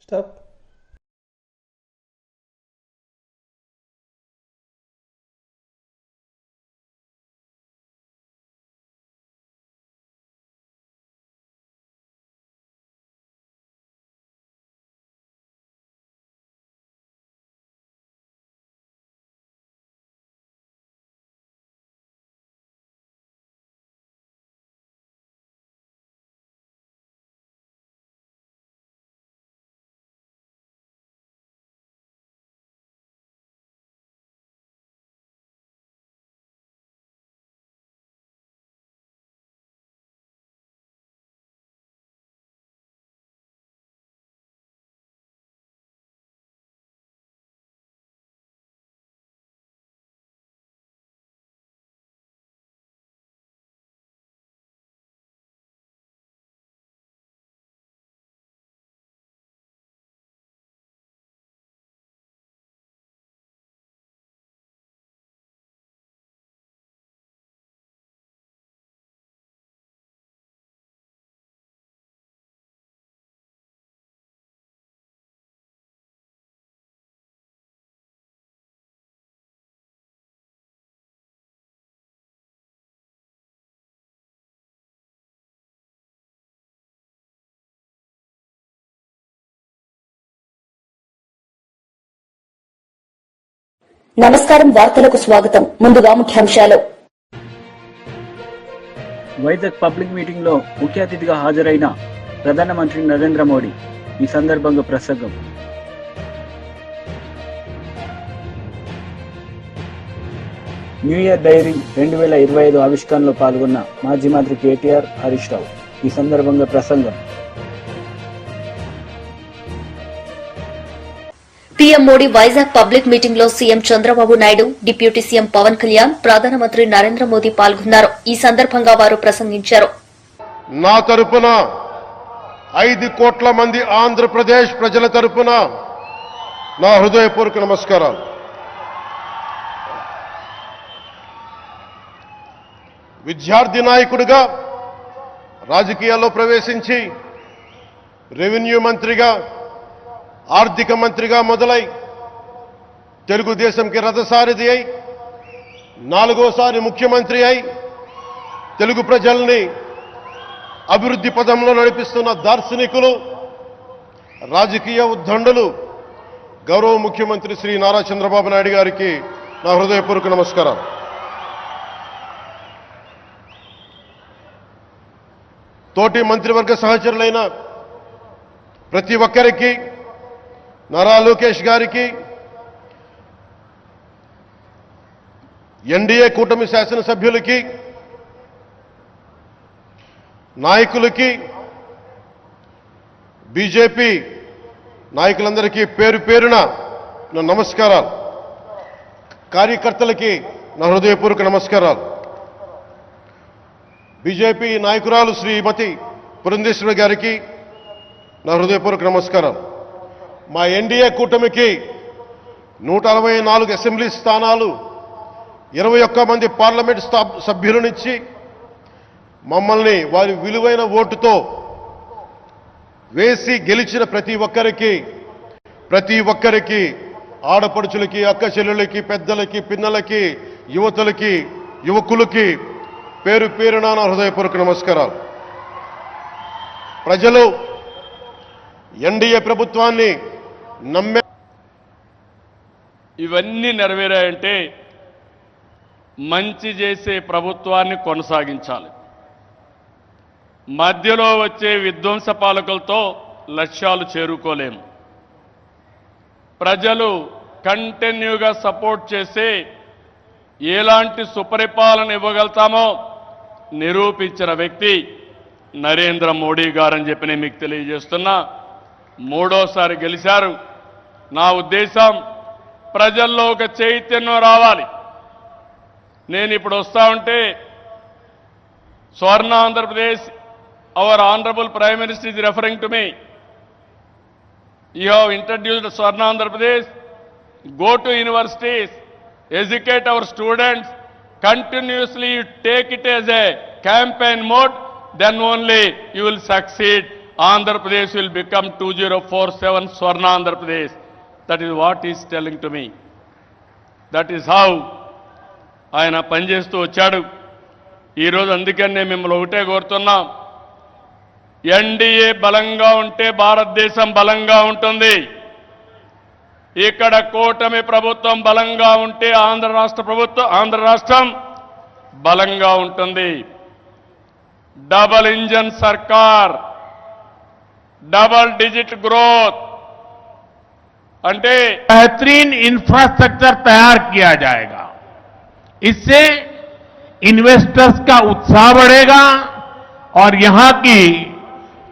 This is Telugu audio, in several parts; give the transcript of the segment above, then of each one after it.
Stop. నమస్కారం, వార్తలకు స్వాగతం. ముందుగా ముఖ్యాంశాలు. వైజాగ్ పబ్లిక్ మీటింగ్ లో ముఖ్య అతిథిగా హాజరైన ప్రధానమంత్రి నరేంద్ర మోడీ. ఈ సందర్భంగా ప్రసంగం. న్యూ ఇయర్ డైరీ 2025 ఆవిష్కరణలో పాల్గొన్న మాజీ మంత్రి కేటీఆర్, హరీష్ రావు. ఈ సందర్భంగా ప్రసంగం. PM Modi Vizag public meeting లో CM Chandrababu Naidu, deputy CM Pawan Kalyan, ప్రధానమంత్రి నరేంద్ర మోదీ పాల్గొన్నారు. ఈ సందర్భంగా వారు ప్రసంగించారు. నా తరపున 5 కోట్ల మంది ఆంధ్రప్రదేశ్ ప్రజల తరపున నా హృదయపూర్వక నమస్కారాలు. విద్యార్థి నాయకుడిగా రాజకీయాల్లో ప్రవేశించి రెవెన్యూ మంత్రిగా, ఆర్థిక మంత్రిగా మొదలై తెలుగుదేశంకి రథసారథి అయి 4వసారి ముఖ్యమంత్రి అయి తెలుగు ప్రజల్ని అభివృద్ధి పదంలో నడిపిస్తున్న దార్శనికులు, రాజకీయ ఉద్దండులు గౌరవ ముఖ్యమంత్రి శ్రీ నారా చంద్రబాబు నాయుడు గారికి నా హృదయపూర్వక నమస్కారం. తోటి మంత్రివర్గ సహచరులైన ప్రతి ఒక్కరికి, నారా లోకేష్ గారికి, ఎన్డీఏ కూటమి శాసనసభ్యులకి, నాయకులకి, బీజేపీ నాయకులందరికీ పేరు పేరున నా నమస్కారాలు. కార్యకర్తలకి నా హృదయపూర్వక నమస్కారాలు. బీజేపీ నాయకురాలు శ్రీమతి పురంధేశ్వరి గారికి నా హృదయపూర్వక నమస్కారాలు. మా ఎన్డీఏ కూటమికి 164 అసెంబ్లీ స్థానాలు, 21 మంది పార్లమెంట్ సభ్యులనిచ్చి మమ్మల్ని వారి విలువైన ఓటుతో వేసి గెలిచిన ప్రతి ఒక్కరికి ఆడపడుచులకి, అక్క చెల్లెళ్ళకి, పెద్దలకి, పిన్నలకి, యువతులకి, యువకులకి పేరు పేరున నా హృదయపూర్వక నమస్కారాలు. ప్రజలు ఎన్డీఏ ప్రభుత్వాన్ని నమ్మే ఇవన్నీ నెరవేరాయంటే మంచి చేసే ప్రభుత్వాన్ని కొనసాగించాలి. మధ్యలో వచ్చే విధ్వంస పాలకులతో లక్ష్యాలు చేరుకోలేము. ప్రజలు కంటిన్యూగా సపోర్ట్ చేసి ఎలాంటి సుపరిపాలన ఇవ్వగలుగుతామో నిరూపించిన వ్యక్తి నరేంద్ర మోడీ గారని చెప్పి నేను మీకు తెలియజేస్తున్నా. 3వసారి గెలిచారు. నా ఉద్దేశం ప్రజల్లో ఒక చైతన్యం రావాలి. నేను ఇప్పుడు వస్తా ఉంటే స్వర్ణ Andhra Pradesh, our honourable prime minister is referring to me. You have introduced Swarna Andhra Pradesh. Go to universities, educate our students, continuously you take it as a campaign mode, then only you will succeed. Andhra Pradesh will become 2047 Swarna Andhra Pradesh. That is what he is telling to me. That is how ఆయన పనిచేస్తూ వచ్చాడు. ఈరోజు అందుకనే మిమ్మల్ని ఒకటే కోరుతున్నాం, ఎన్డీఏ బలంగా ఉంటే భారతదేశం బలంగా ఉంటుంది. ఇక్కడ కూటమి ప్రభుత్వం బలంగా ఉంటే ఆంధ్ర రాష్ట్రం బలంగా ఉంటుంది. డబల్ ఇంజన్ సర్కార్, डबल डिजिट ग्रोथ अंटे बेहतरीन इंफ्रास्ट्रक्चर तैयार किया जाएगा. इससे इन्वेस्टर्स का उत्साह बढ़ेगा और यहां की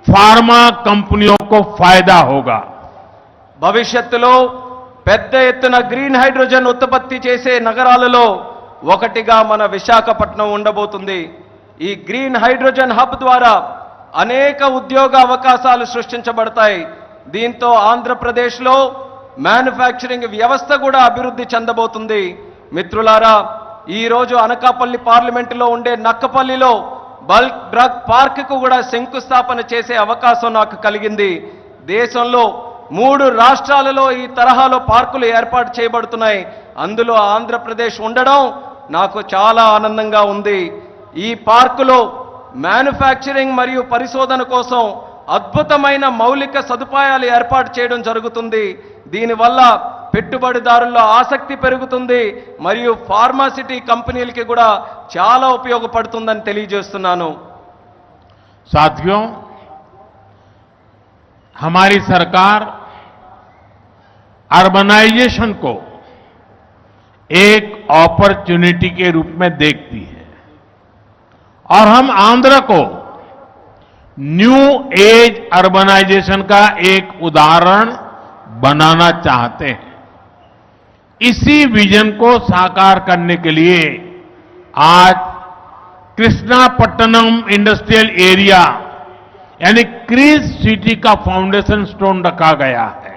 फार्मा कंपनियों को फायदा होगा. భవిష్యత్తులో పెద్ద ఎత్తున గ్రీన్ హైడ్రోజన్ ఉత్పత్తి చేసే నగరాలలో ఒకటిగా మన విశాఖపట్నం ఉండబోతుంది. ఈ గ్రీన్ హైడ్రోజన్ హబ్ ద్వారా అనేక ఉద్యోగ అవకాశాలు సృష్టించబడతాయి. దీంతో ఆంధ్రప్రదేశ్లో మ్యానుఫ్యాక్చరింగ్ వ్యవస్థ కూడా అభివృద్ధి చెందబోతుంది. మిత్రులారా, ఈ రోజు అనకాపల్లి పార్లమెంటులో ఉండే నక్కపల్లిలో బల్క్ డ్రగ్ పార్క్ కు కూడా శంకుస్థాపన చేసే అవకాశం నాకు కలిగింది. దేశంలో 3 రాష్ట్రాలలో ఈ తరహాలో పార్కులు ఏర్పాటు చేయబడుతున్నాయి. అందులో ఆంధ్రప్రదేశ్ ఉండడం నాకు చాలా ఆనందంగా ఉంది. ఈ పార్కులో మ్యానుఫ్యాక్చరింగ్ మరియు పరిశోధన కోసం అద్భుతమైన మౌలిక సదుపాయాలు ఏర్పాటు చేయడం జరుగుతుంది. దీనివల్ల పెట్టుబడిదారుల్లో ఆసక్తి పెరుగుతుంది మరియు ఫార్మాసిటీ కంపెనీలకి కూడా చాలా ఉపయోగపడుతుందని తెలియజేస్తున్నాను. साथियों, हमारी सरकार अर्बनाइजेशन को एक अपॉर्चुनिटी के रूप में देखती है और हम आंध्र को न्यू एज अर्बनाइजेशन का एक उदाहरण बनाना चाहते हैं. इसी विजन को साकार करने के लिए आज कृष्णापट्टनम इंडस्ट्रियल एरिया यानी क्रीज सिटी का फाउंडेशन स्टोन रखा गया है.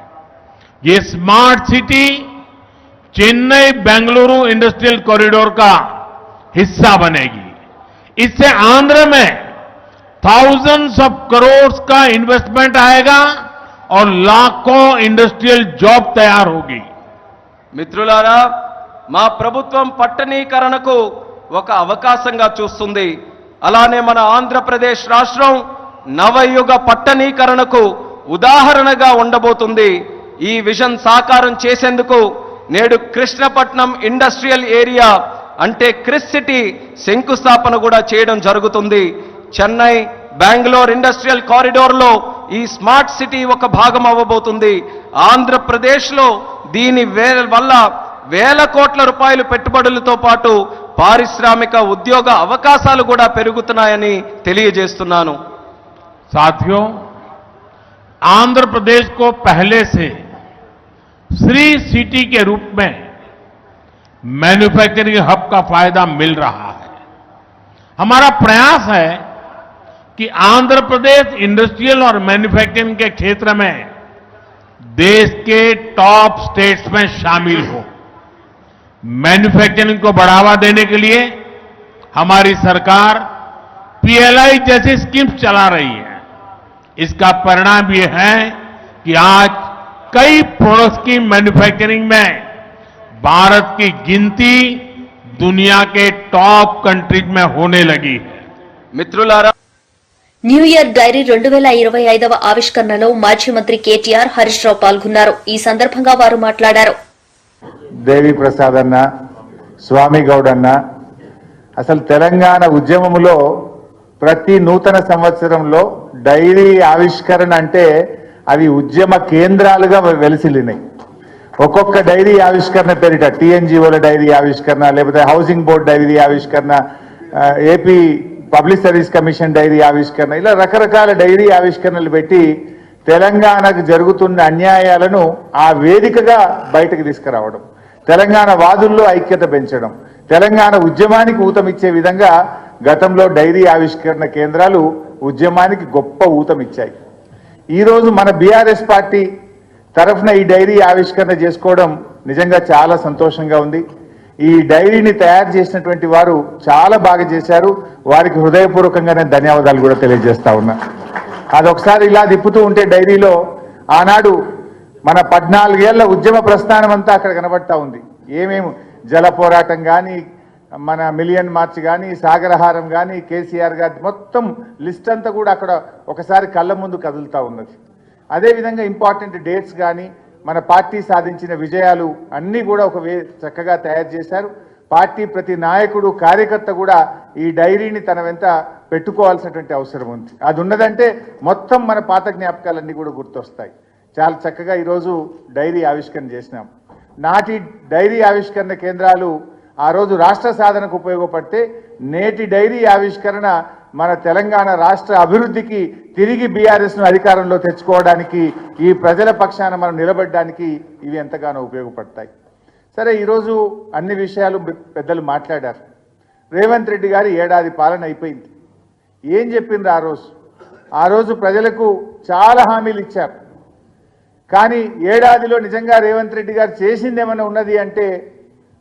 ये smart city Chennai Bengaluru industrial corridor का हिस्सा बनेगी. इससे आंध्र में thousands of crores का इन्वेस्टमेंट आएगा और लाखों इंडस्ट्रियल जॉब तैयार होगी. మిత్రులారా, మా ప్రభుత్వం పట్టణీకరణకు ఒక అవకాశంగా చూస్తుంది. అలానే మన ఆంధ్రప్రదేశ్ రాష్ట్రం నవయుగ పట్టణీకరణకు ఉదాహరణగా ఉండబోతుంది. ఈ విజన్ సాకారం చేసేందుకు నేడు కృష్ణపట్నం ఇండస్ట్రియల్ ఏరియా అంటే క్రిస్ సిటీ శంకుస్థాపన కూడా చేయడం జరుగుతుంది. చెన్నై బెంగళూరు ఇండస్ట్రియల్ కారిడోర్లో ఈ స్మార్ట్ సిటీ ఒక భాగం అవ్వబోతుంది. ఆంధ్రప్రదేశ్లో దీని వల్ల వేల కోట్ల రూపాయలు పెట్టుబడులతో పాటు పారిశ్రామిక ఉద్యోగ అవకాశాలు కూడా పెరుగుతున్నాయని తెలియజేస్తున్నాను. साथियों, आंध्र प्रदेश को पहले से श्री सिटी के रूप में मैन्युफैक्चरिंग हब का फायदा मिल रहा है. हमारा प्रयास है कि आंध्र प्रदेश इंडस्ट्रियल और मैन्युफैक्चरिंग के क्षेत्र में देश के टॉप स्टेट्स में शामिल हो. मैन्युफैक्चरिंग को बढ़ावा देने के लिए हमारी सरकार पीएलआई जैसी स्कीम्स चला रही है. इसका परिणाम ये है कि आज कई प्रोडक्ट्स की मैन्युफैक्चरिंग में भारत की गिनती दुनिया के टॉप कंट्रीज में होने लगी है. మిత్రులారా, న్యూ ఇయర్ డైరీ 2025వ ఆవిష్కరణలో మాజీ మంత్రి కేటీఆర్ హరీష్ రావు పాల్గొన్నారు. ఈ సందర్భంగా వారు మాట్లాడారు. దేవి ప్రసాద్ అన్న, స్వామి గౌడ్ అన్న, అసలు తెలంగాణ ఉద్యమంలో ప్రతి నూతన సంవత్సరంలో డైరీ ఆవిష్కరణ అంటే అవి ఉద్యమ కేంద్రాలుగా వెలిసిల్లినాయి. ఒక్కొక్క డైరీ ఆవిష్కరణ పేరిట టీఎన్జీఓల డైరీ ఆవిష్కరణ, లేకపోతే హౌసింగ్ బోర్డు డైరీ ఆవిష్కరణ, AP public service commission diary ఆవిష్కరణ, ఇలా రకరకాల డైరీ ఆవిష్కరణలు పెట్టి తెలంగాణకు జరుగుతున్న అన్యాయాలను ఆ వేదికగా బయటకు తీసుకురావడం, తెలంగాణ వాదుల్లో ఐక్యత పెంచడం, తెలంగాణ ఉద్యమానికి ఊతమిచ్చే విధంగా గతంలో డైరీ ఆవిష్కరణ కేంద్రాలు ఉద్యమానికి గొప్ప ఊతమిచ్చాయి. ఈరోజు మన బీఆర్ఎస్ పార్టీ తరఫున ఈ డైరీ ఆవిష్కరణ చేసుకోవడం నిజంగా చాలా సంతోషంగా ఉంది. ఈ డైరీని తయారు చేసినటువంటి వారు చాలా బాగా చేశారు. వారికి హృదయపూర్వకంగా నేను ధన్యవాదాలు కూడా తెలియజేస్తా ఉన్నా. అదొకసారి ఇలా తిప్పుతూ ఉంటే డైరీలో ఆనాడు మన 14 ఏళ్ల ఉద్యమ ప్రస్థానం అంతా అక్కడ కనబడతా ఉంది. ఏమేమి జల పోరాటం కానీ, మన మిలియన్ మార్చ్ కానీ, సాగరహారం కానీ, కేసీఆర్ గారి మొత్తం లిస్ట్ అంతా కూడా అక్కడ ఒకసారి కళ్ళ ముందు కదులుతూ ఉన్నది. అదేవిధంగా ఇంపార్టెంట్ డేట్స్ కానీ, మన పార్టీ సాధించిన విజయాలు అన్నీ కూడా చక్కగా తయారు చేశారు. పార్టీ ప్రతి నాయకుడు కార్యకర్త కూడా ఈ డైరీని తన వెంట పెట్టుకోవాల్సినటువంటి అవసరం ఉంది. అది ఉన్నదంటే మొత్తం మన పాత జ్ఞాపకాలన్నీ కూడా గుర్తొస్తాయి. చాలా చక్కగా ఈరోజు డైరీ ఆవిష్కరణ చేసినాం. నాటి డైరీ ఆవిష్కరణ కేంద్రాలు ఆ రోజు రాష్ట్ర సాధనకు ఉపయోగపడితే, నేటి డైరీ ఆవిష్కరణ మన తెలంగాణ రాష్ట్ర అభివృద్ధికి, తిరిగి బీఆర్ఎస్ను అధికారంలో తెచ్చుకోవడానికి, ఈ ప్రజల పక్షాన మనం నిలబడడానికి ఇవి ఎంతగానో ఉపయోగపడతాయి. సరే, ఈరోజు అన్ని విషయాలు పెద్దలు మాట్లాడారు. రేవంత్ రెడ్డి గారి ఏడాది పాలన అయిపోయింది. ఏం చెప్పిండ్రు ఆ రోజు ప్రజలకు చాలా హామీలు ఇచ్చారు. కానీ ఏడాదిలో నిజంగా రేవంత్ రెడ్డి గారు చేసింది ఏమైనా ఉన్నది అంటే,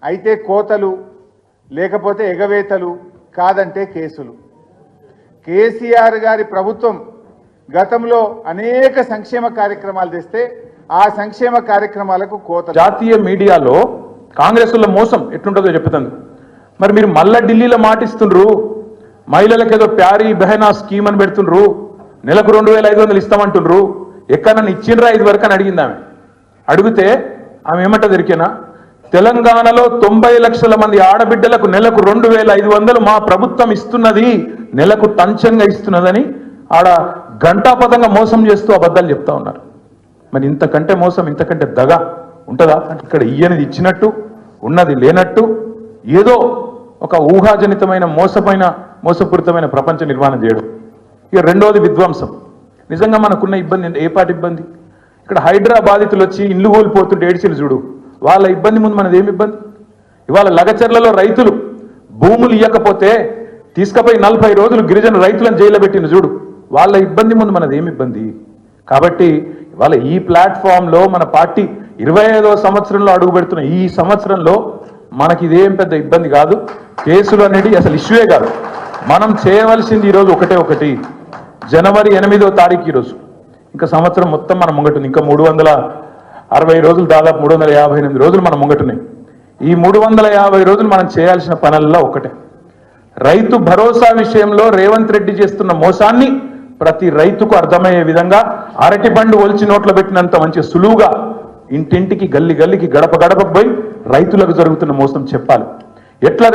అయితే కోతలు, లేకపోతే ఎగవేతలు, కాదంటే కేసులు. కేసీఆర్ గారి ప్రభుత్వం గతంలో అనేక సంక్షేమ కార్యక్రమాలు తెస్తే ఆ సంక్షేమ కార్యక్రమాలకు కోత. జాతీయ మీడియాలో కాంగ్రెస్ల మోసం ఎట్లుంటుందో చెప్తాను. మరి మీరు మళ్ళా ఢిల్లీలో మాటిస్తుండ్రు, మహిళలకు ఏదో ప్యారీ బెహనా స్కీమ్ అని పెడుతుండ్రు, నెలకు 2500 ఇస్తామంటుండ్రు, ఎక్కడన్నా ఇచ్చిండ్రా ఇది వరకు అని అడిగింది ఆమె. అడిగితే ఆమె ఏమంట దొరికినా, తెలంగాణలో 90 లక్షల మంది ఆడబిడ్డలకు నెలకు 2500 మా ప్రభుత్వం ఇస్తున్నది, నెలకు టంచంగా ఇస్తున్నదని ఆడ గంటాపదంగా మోసం చేస్తూ అబద్ధాలు చెప్తా ఉన్నారు. మరి ఇంతకంటే మోసం, ఇంతకంటే దగ ఉంటుందా? ఇక్కడ ఇయ్యనిది ఇచ్చినట్టు, ఉన్నది లేనట్టు, ఏదో ఒక ఊహాజనితమైన మోసపూరితమైన ప్రపంచ నిర్మాణం చేయడం. ఇక రెండోది విధ్వంసం. నిజంగా మనకున్న ఇబ్బంది ఏ పాటి ఇబ్బంది? ఇక్కడ హైడ్రా బాధితులు వచ్చి ఇల్లు కోల్పోతుంటే ఏడ్చిలు చూడు, వాళ్ళ ఇబ్బంది ముందు మనది ఏమి ఇబ్బంది? ఇవాళ లగచర్లలో రైతులు భూములు ఇవ్వకపోతే తీసుకుపోయి 40 రోజులు గిరిజన రైతులను జైల్లో పెట్టిన చూడు, వాళ్ళ ఇబ్బంది ముందు మనది ఏమి ఇబ్బంది? కాబట్టి ఇవాళ ఈ ప్లాట్ఫామ్లో మన పార్టీ 25వ సంవత్సరంలో అడుగు పెడుతున్న ఈ సంవత్సరంలో మనకి ఇదేం పెద్ద ఇబ్బంది కాదు. కేసులు అనేది అసలు ఇష్యూయే కాదు. మనం చేయవలసింది ఈరోజు ఒకటి, జనవరి 8వ తారీఖు ఈరోజు. ఇంకా సంవత్సరం మొత్తం మనం ముంగటుంది. ఇంకా 360 రోజులు, దాదాపు 358 రోజులు మనం ముంగటున్నాయి. ఈ 350 రోజులు మనం చేయాల్సిన పనుల్లో ఒకటే, రైతు భరోసా విషయంలో రేవంత్ రెడ్డి చేస్తున్న మోసాన్ని ప్రతి రైతుకు అర్థమయ్యే విధంగా అరటి పండు ఒలిచి నోట్లో పెట్టినంత మంచి సులువుగా ఇంటింటికి, గల్లి గల్లికి, గడప గడపకు పోయి రైతులకు జరుగుతున్న మోసం చెప్పాలి. ఎట్లా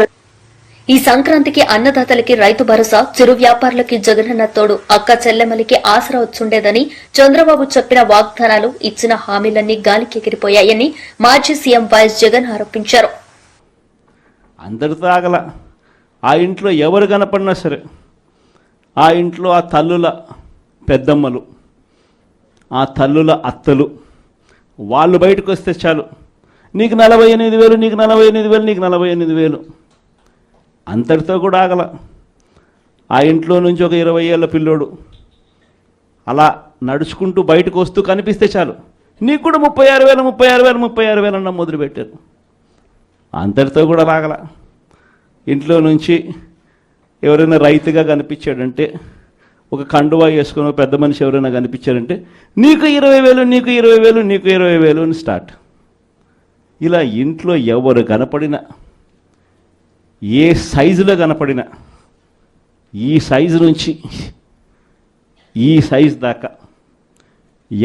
ఈ సంక్రాంతికి అన్నదాతలకి రైతు భరోసా, చిరు వ్యాపారులకి జగనన్న తోడు, అక్క చెల్లెమలకి ఆసరా వచ్చుండేదని చంద్రబాబు చెప్పిన వాగ్దానాలు, ఇచ్చిన హామీలన్నీ గాలికి ఎగిరిపోయాయని మాజీ సీఎం వైఎస్ జగన్ ఆరోపించారు. అందరితో ఆగల. ఆ ఇంట్లో ఎవరు కనపడినా సరే, ఆ ఇంట్లో ఆ తల్లుల పెద్దమ్మలు, ఆ తల్లుల అత్తలు, వాళ్ళు బయటకు వస్తే చాలు, నీకు 48,000, నీకు 48,000, నీకు 48,000. అంతటితో కూడా ఆగల. ఆ ఇంట్లో నుంచి ఒక 20 ఏళ్ల పిల్లోడు అలా నడుచుకుంటూ బయటకు వస్తూ కనిపిస్తే చాలు, నీకు కూడా 36,000, 36,000, 36,000 అన్న మొదలుపెట్టారు. అంతటితో కూడా రాగల. ఇంట్లో నుంచి ఎవరైనా రైతుగా కనిపించాడంటే, ఒక కండువా వేసుకుని పెద్ద మనిషి ఎవరైనా కనిపించారంటే, నీకు 20,000, నీకు 20,000, నీకు 20,000 అని స్టార్ట్. ఇలా ఇంట్లో ఎవరు కనపడినా, ఏ సైజులో కనపడినా, ఈ సైజు నుంచి ఈ సైజు దాకా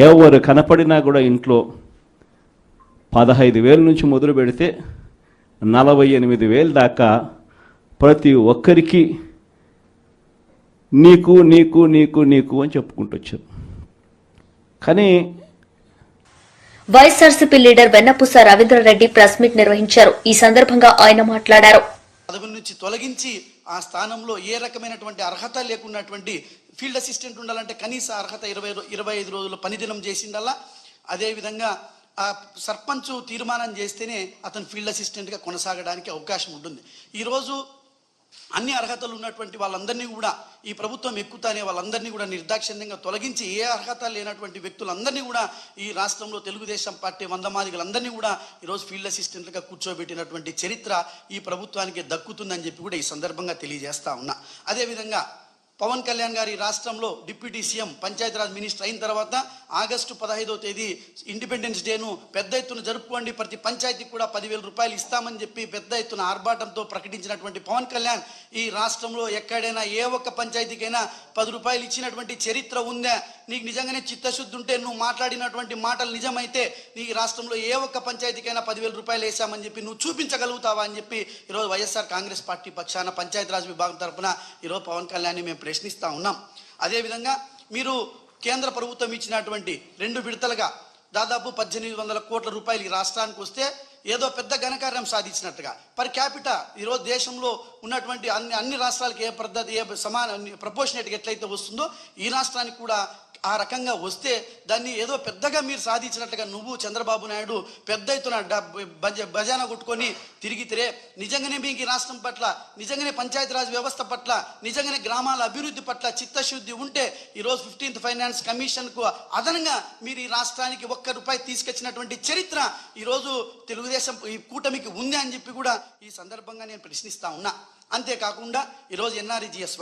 ఎవరు కనపడినా కూడా ఇంట్లో 15,000 నుంచి మొదలు పెడితే 48,000 దాకా ప్రతి ఒక్కరికి నీకు నీకు నీకు నీకు అని చెప్పుకుంటూ వచ్చారు. కానీ వైఎస్ఆర్సీపీ లీడర్ వెన్నపూస రవీంద్రారెడ్డి ప్రెస్ మీట్ నిర్వహించారు. ఈ సందర్భంగా ఆయన మాట్లాడారు. పదవి నుంచి తొలగించి ఆ స్థానంలో ఏ రకమైనటువంటి అర్హత లేకున్నటువంటి ఫీల్డ్ అసిస్టెంట్ ఉండాలంటే కనీస అర్హత 25 రోజుల పనిదినం చేసిండల్లా. అదేవిధంగా ఆ సర్పంచ్ తీర్మానం చేస్తేనే అతను ఫీల్డ్ అసిస్టెంట్గా కొనసాగడానికి అవకాశం ఉంటుంది. ఈరోజు అన్ని అర్హతలు ఉన్నటువంటి వాళ్ళందరినీ కూడా ఈ ప్రభుత్వం ఎక్కుతానే వాళ్ళందరినీ కూడా నిర్దాక్షిణ్యంగా తొలగించి ఏ అర్హత లేనటువంటి వ్యక్తులందరినీ కూడా ఈ రాష్ట్రంలో తెలుగుదేశం పార్టీ వందమాదిగలందరినీ కూడా ఈరోజు ఫీల్డ్ అసిస్టెంట్లుగా కూర్చోబెట్టినటువంటి చరిత్ర ఈ ప్రభుత్వానికి దక్కుతుందని చెప్పి కూడా ఈ సందర్భంగా తెలియజేస్తా ఉన్నా. అదేవిధంగా పవన్ కళ్యాణ్ గారి రాష్ట్రంలో డిప్యూటీ సీఎం పంచాయతీరాజ్ మినిస్టర్ అయిన తర్వాత ఆగస్టు 15వ తేదీ ఇండిపెండెన్స్ డేను పెద్ద ఎత్తున జరుపుకోండి, ప్రతి పంచాయతీకి కూడా 10,000 రూపాయలు ఇస్తామని చెప్పి పెద్ద ఎత్తున ఆర్భాటంతో ప్రకటించినటువంటి పవన్ కళ్యాణ్ ఈ రాష్ట్రంలో ఎక్కడైనా ఏ ఒక్క పంచాయతీకైనా 10 రూపాయలు ఇచ్చినటువంటి చరిత్ర ఉందా? నీకు నిజంగానే చిత్తశుద్ధి ఉంటే, నువ్వు మాట్లాడినటువంటి మాటలు నిజమైతే నీ రాష్ట్రంలో ఏ ఒక్క పంచాయతీకైనా 10,000 రూపాయలు వేసామని చెప్పి నువ్వు చూపించగలుగుతావా అని చెప్పి ఈరోజు వైఎస్ఆర్ కాంగ్రెస్ పార్టీ పక్షాన పంచాయతీరాజ్ విభాగం తరఫున ఈరోజు పవన్ కళ్యాణ్ని మేము ప్రశ్నిస్తూ ఉన్నాం. అదేవిధంగా మీరు కేంద్ర ప్రభుత్వం ఇచ్చినటువంటి 2 విడతలుగా దాదాపు 1,800 కోట్ల రూపాయలు ఈ రాష్ట్రానికి వస్తే ఏదో పెద్ద ఘనకార్యం సాధించినట్టుగా పర్ క్యాపిటా ఈరోజు దేశంలో ఉన్నటువంటి అన్ని రాష్ట్రాలకి ఏ పద్ధతి ఏ సమాన ప్రపోర్షనేట్గా ఎట్లయితే వస్తుందో ఈ రాష్ట్రానికి కూడా ఆ రకంగా వస్తే దాన్ని ఏదో పెద్దగా మీరు సాధించినట్లుగా నువ్వు చంద్రబాబు నాయుడు పెద్ద ఎత్తున బజానా కొట్టుకొని తిరిగితే నిజంగానే మీకు ఈ రాష్ట్రం పట్ల, నిజంగానే పంచాయతీరాజ్ వ్యవస్థ పట్ల, నిజంగానే గ్రామాల అభివృద్ధి పట్ల చిత్తశుద్ధి ఉంటే ఈరోజు 15th ఫైనాన్స్ కమిషన్కు అదనంగా మీరు ఈ రాష్ట్రానికి ₹1 తీసుకొచ్చినటువంటి చరిత్ర ఈరోజు తెలుగుదేశం ఈ కూటమికి ఉంది అని చెప్పి కూడా ఈ సందర్భంగా నేను ప్రశ్నిస్తా ఉన్నా. అంతేకాకుండా ఈరోజు ఎన్ఆర్ఈజీఎస్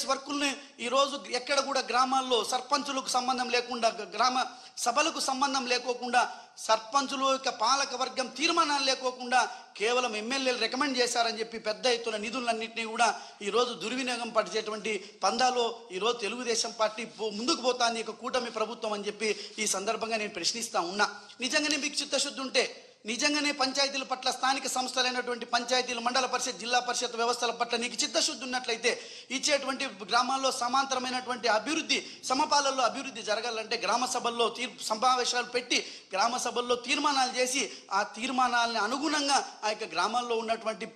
వర్కుల్ని ఈరోజు ఎక్కడ కూడా గ్రామాల్లో సర్పంచులకు సంబంధం లేకుండా, గ్రామ సభలకు సంబంధం లేకోకుండా, సర్పంచుల యొక్క పాలక వర్గం తీర్మానాలు లేకోకుండా కేవలం ఎమ్మెల్యేలు రికమెండ్ చేశారని చెప్పి పెద్ద ఎత్తున నిధులన్నింటినీ కూడా ఈరోజు దుర్వినియోగం పడిచేటువంటి పందాలో ఈరోజు తెలుగుదేశం పార్టీ ముందుకు పోతాంది ఇక కూటమి ప్రభుత్వం అని చెప్పి ఈ సందర్భంగా నేను ప్రశ్నిస్తా ఉన్నా. నిజంగానే మీకు చిత్తశుద్ధి ఉంటే, నిజంగానే పంచాయతీల పట్ల, స్థానిక సంస్థలైనటువంటి పంచాయతీలు, మండల పరిషత్, జిల్లా పరిషత్ వ్యవస్థల పట్ల నీకు చిత్తశుద్ధి ఉన్నట్లయితే ఇచ్చేటువంటి గ్రామాల్లో సమాంతరమైనటువంటి అభివృద్ధి, సమపాలనలో అభివృద్ధి జరగాలంటే గ్రామ సభల్లో సమావేశాలు పెట్టి గ్రామ సభల్లో తీర్మానాలు చేసి ఆ తీర్మానాలని అనుగుణంగా ఆ యొక్క గ్రామాల్లో ఉన్నటువంటి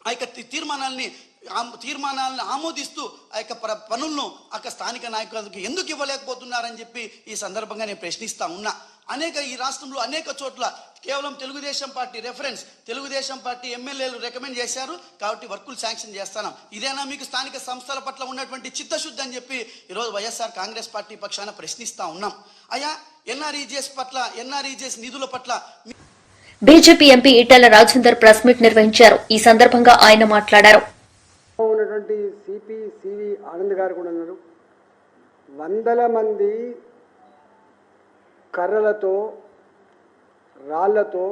ఆ యొక్క తీర్మానాలను ఆమోదిస్తూ ఆ యొక్క పనులను ఆ స్థానిక నాయకులకు ఎందుకు ఇవ్వలేకపోతున్నారని చెప్పి ఈ సందర్భంగా నేను ప్రశ్నిస్తా ఉన్నా. ఈ రాష్ట్రంలో అనేక చోట్ల కేవలం Telugu Desam party reference, Telugu Desam party ఎమ్మెల్యేలు రికమెండ్ చేశారు కాబట్టి వర్కులు శాంక్షన్ చేస్తాను. ఇదేనా మీకు స్థానిక సంస్థల పట్ల ఉన్నటువంటి చిత్తశుద్ధి అని చెప్పి ఈరోజు వైఎస్ఆర్ కాంగ్రెస్ పార్టీ పక్షాన ప్రశ్నిస్తా ఉన్నాం. అయ్యా ఎన్ఆర్ఈజీఎస్ నిధుల పట్ల BJP MP Etela Rajender press meet నిర్వహించారు. ఈ సందర్భంగా ఆయన మాట్లాడారు. ఉన్నటువంటి సివి ఆనంద్ గారు కూడా ఉన్నారు. 100 మంది కర్రలతో, రాళ్లతో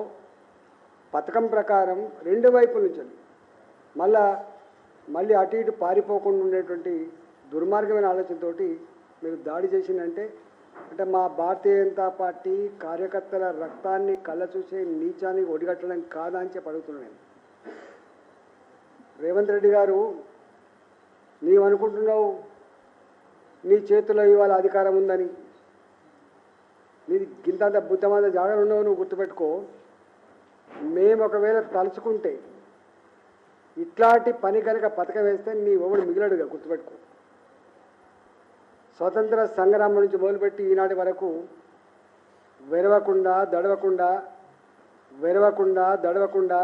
పథకం ప్రకారం 2 వైపుల నుంచి మళ్ళీ అటు ఇటు పారిపోకుండా ఉండేటువంటి దుర్మార్గమైన ఆలోచనతోటి మీరు దాడి చేసిందంటే మా భారతీయ జనతా పార్టీ కార్యకర్తల రక్తాన్ని కళ్ళ చూసే నీచాన్ని ఒడిగట్టడం కాదా అని చెప్పి అడుగుతున్నాను. రేవంత్ రెడ్డి గారు, నీవనుకుంటున్నావు నీ చేతిలో ఇవాళ అధికారం ఉందని. నీది గింతంత బుద్ధమంత జాగ్రత్త ఉండవు. నువ్వు గుర్తుపెట్టుకో, మేము ఒకవేళ తలుచుకుంటే ఇట్లాంటి పని కనుక పథకం వేస్తే నీ ఎవడు మిగిలడుగా. గుర్తుపెట్టుకో, స్వతంత్ర సంగ్రామం నుంచి మొదలుపెట్టి ఈనాటి వరకు దడవకుండా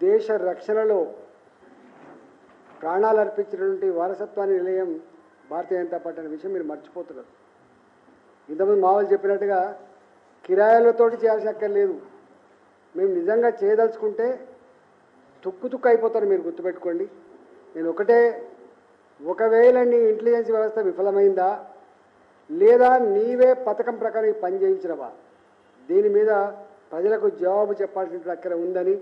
దేశ రక్షణలో ప్రాణాలు అర్పించినటువంటి వారసత్వాన్ని నిలయం భారతీయ జనతా పార్టీ అనే విషయం మీరు మర్చిపోతున్నారు. ఇంతకుముందు మావలు చెప్పినట్టుగా కిరాయిలతోటి చేయాల్సిన అక్కర్లేదు. మేము నిజంగా చేయదలుచుకుంటే తుక్కు అయిపోతారు. మీరు గుర్తుపెట్టుకోండి. నేను ఒకవేళ నీ ఇంటెలిజెన్స్ వ్యవస్థ విఫలమైందా లేదా నీవే పథకం ప్రకారం పని చేయించినవా, దీని మీద ప్రజలకు జవాబు చెప్పాల్సిన అక్కర ఉందని,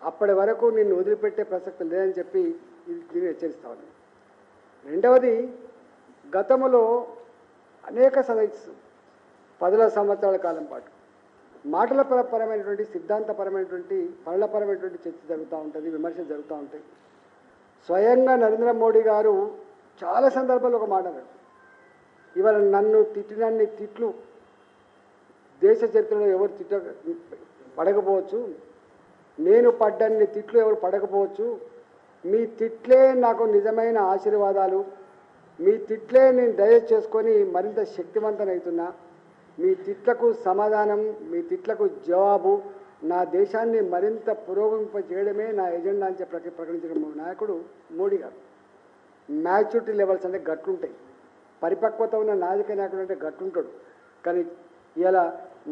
అప్పటి వరకు నిన్ను వదిలిపెట్టే ప్రసక్తి లేదని చెప్పి నేను హెచ్చరిస్తా ఉన్నాను. రెండవది, గతంలో అనేక 10 సంవత్సరాల కాలం పాటు మాటల పరమైనటువంటి, సిద్ధాంతపరమైనటువంటి, పనులపరమైనటువంటి చర్చ జరుగుతూ ఉంటుంది, విమర్శలు జరుగుతూ ఉంటాయి. స్వయంగా నరేంద్ర మోడీ గారు చాలా సందర్భాల్లో ఒక మాట అన్నారు. ఇవాళ నన్ను తిట్టినన్ని తిట్లు దేశ చరిత్రలో ఎవరు పడకపోవచ్చు, నేను పడ్డన్ని తిట్లు ఎవరు పడకపోవచ్చు, మీ తిట్లే నాకు నిజమైన ఆశీర్వాదాలు, మీ తిట్లే నేను డైజెస్ట్ చేసుకొని మరింత శక్తివంతమవుతున్నా, మీ తిట్లకు సమాధానం, మీ తిట్లకు జవాబు నా దేశాన్ని మరింత పురోగమింప చేయడమే నా ఎజెండా అని ప్రకటించిన నాయకుడు మోడీ గారు. మ్యాచ్యూరిటీ లెవెల్స్ అంటే గట్లుంటాయి, పరిపక్వత ఉన్న నాయక నాయకుడు అంటే గట్లుంటాడు. కానీ ఇలా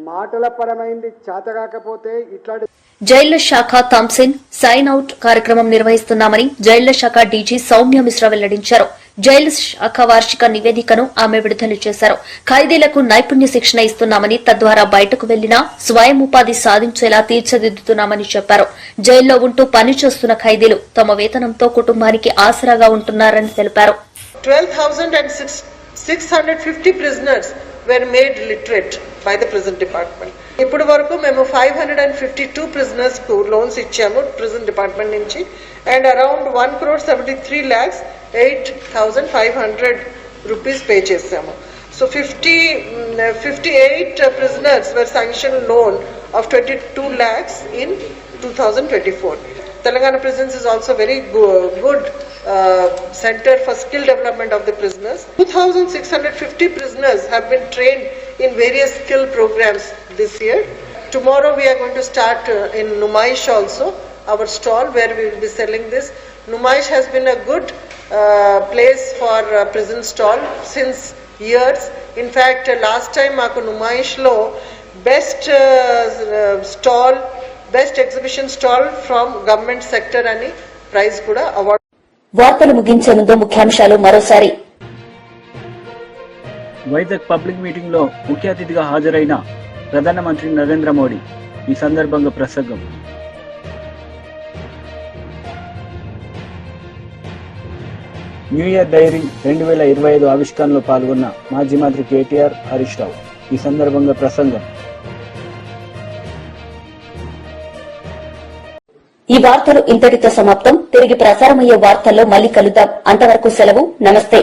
మాటల పరమైంది చేతగాకపోతే ఇట్లాంటి జైళ్ల శాఖ థామ్సిన్ సైన్ అవుట్ కార్యక్రమం నిర్వహిస్తున్నామని జైళ్ల శాఖ డీజీ సౌమ్య మిశ్రా వెల్లడించారు. జైళ్ల శాఖ వార్షిక నివేదికను ఆమె విడుదల చేశారు. ఖైదీలకు నైపుణ్య శిక్షణ ఇస్తున్నామని, తద్వారా బయటకు వెళ్లినా స్వయం ఉపాధి సాధించేలా తీర్చిదిద్దుతున్నామని చెప్పారు. జైల్లో ఉంటూ పనిచేస్తున్న ఖైదీలు తమ వేతనంతో కుటుంబానికి ఆసరాగా ఉంటున్నారని తెలిపారు. 12,650 prisoners were made literate by the prison department. ఇప్పుడు వరకు మేము 552 prisoners కు లోన్స్ ఇచ్చాము ప్రిజన్ డిపార్ట్మెంట్ నుంచి, అండ్ అరౌండ్ 1,73,08,500 రూపీస్ పే చేశాము. So 58 prisoners were sanctioned loan of 22 lakhs in 2024. Telangana prisons is also very good center for skill development of the prisoners. 2,650 prisoners have been trained in various skill programs this year. Tomorrow we are going to start in Numaish also, our stall where we will be selling this. Numaish has been a good place for prison stall since years. In fact, last time maaku Numaish lo best stall, best exhibition stall from government sector ani prize kuda award. వార్తలు ముగించే ముందు ముఖ్యాంశాలు మరోసారి. వైజాగ్ పబ్లిక్ మీటింగ్ లో ముఖ్య అతిథిగా హాజరైన ప్రధానమంత్రి నరేంద్ర మోడీ. ఈ సందర్భంగా ప్రసంగం. న్యూ ఇయర్ డైరీ 2025 ఆవిష్కరణలో పాల్గొన్న మాజీ మంత్రి కేటీఆర్, హరీష్ రావు. ఈ సందర్భంగా ప్రసంగం. ఈ వార్తలు ఇంతటితో సమాప్తం. తిరిగి ప్రసారమయ్యే వార్తల్లో మళ్లీ కలుద్దాం. అంతవరకు సెలవు. నమస్తే.